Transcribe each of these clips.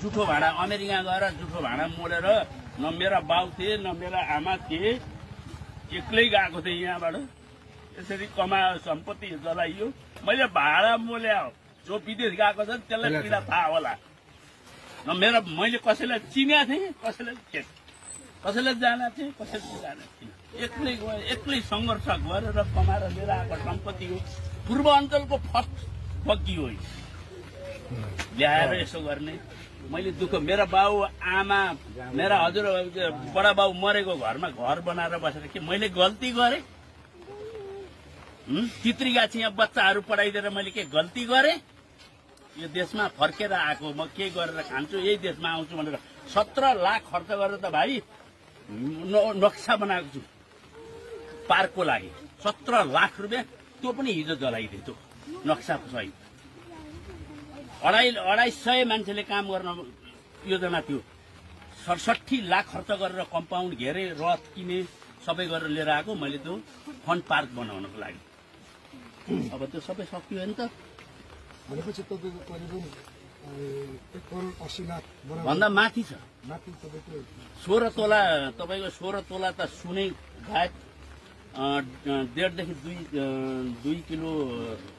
जुठो भाँडा अमेरिका गएर जुठो भाँडा मोलेर न मेरा बाउ थिए न मेरा आमा थिए, एक्लै गएको थिएँ यहाँबाट। यसरी कमायो, सम्पत्ति जलाइयो। मैले भाडा मोल्या हो, जो विदेश गएको छ त्यसलाई पीडा थाहा होला। न मेरा मैले कसैलाई चिनेको थिएँ, कसैलाई जाना थिएँ, कसैलाई जाना थिएँ। एक्लै गएँ, एक्लै सङ्घर्ष गरेर कमाएर लिएर आएको सम्पत्ति हो। पूर्वाञ्चलको फर्स्ट बग्गी हो ल्याएर यसो गर्ने। मैले दुःख, मेरा बाउ आमा, मेरा हजुर बडा बाउ मरेको घरमा घर बनाएर बसेर के मैले गल्ती गरेँ? चित्रीगाछी यहाँ बच्चाहरू पढाइदिएर मैले के गल्ती गरेँ? यो देशमा फर्केर आएको, म के गरेर खान्छु, यही देशमा आउँछु भनेर 17 लाख खर्च गरेर त भाइ नक्सा बनाएको छु पार्कको लागि। 17 लाख रुपियाँ, त्यो पनि हिजो जलाइदिए त्यो नक्साको सहित। 250 मान्छेले काम गर्न योजना थियो। 67 लाख खर्च गरेर कम्पाउन्ड घेरे, रथ किने, सबै गरेर लिएर आएको मैले त्यो फन पार्क बनाउनको लागि। अब त्यो सबै सकियो नि त। भनेपछि तपाईँको करिब 1,80 लाख भन्दा माथि छ। 16 तोला, तपाईँको 16 तोला त सुनै बाहेक 1.5 देखि 2 किलो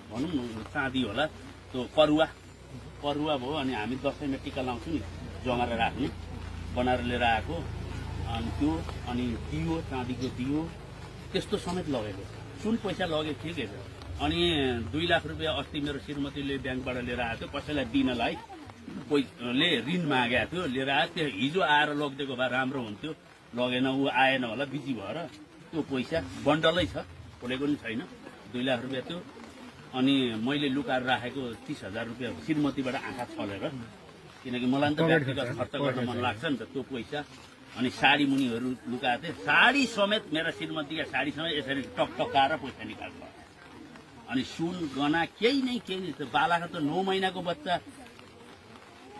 भनौँ न चाँदी होला। त्यो परुवा भयो। अनि हामी दसैँमा टिका लाउँछौँ नि, जमाएर राख्ने बनाएर लिएर आएको। अनि त्यो, अनि दियो, चाँदीको दियो, त्यस्तो समेत लगेको। सुन पैसा लगेको थिएँ कि। अनि 2 लाख रुपियाँ अस्ति मेरो श्रीमतीले ब्याङ्कबाट लिएर आएको थियो, कसैलाई दिनलाई ले ऋण मागेको थियो, लिएर आएको थियो। हिजो आएर लगिदिएको भए राम्रो हुन्थ्यो, लगेन, ऊ आएन होला बिजी भएर। त्यो पैसा बन्डलै छ, खोलेको पनि छैन। 2 लाख रुपियाँ त्यो। अनि मैले लुकाएर राखेको 30,000 रुपियाँ श्रीमतीबाट आँखा छलेर, किनकि मलाई त व्यक्तिगत खर्च गर्न मन लाग्छ नि त त्यो पैसा। अनि साडी मुनिहरू लुकाएको थिएँ, साडी समेत मेरा श्रीमतीका साडी समेत यसरी टकटकाएर पैसा निकाल्छ। अनि सुन गना केही नै त्यो बालाको त 9 महिनाको बच्चा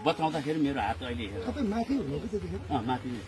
बचाउँदाखेरि मेरो हात अहिले माथि माथि नै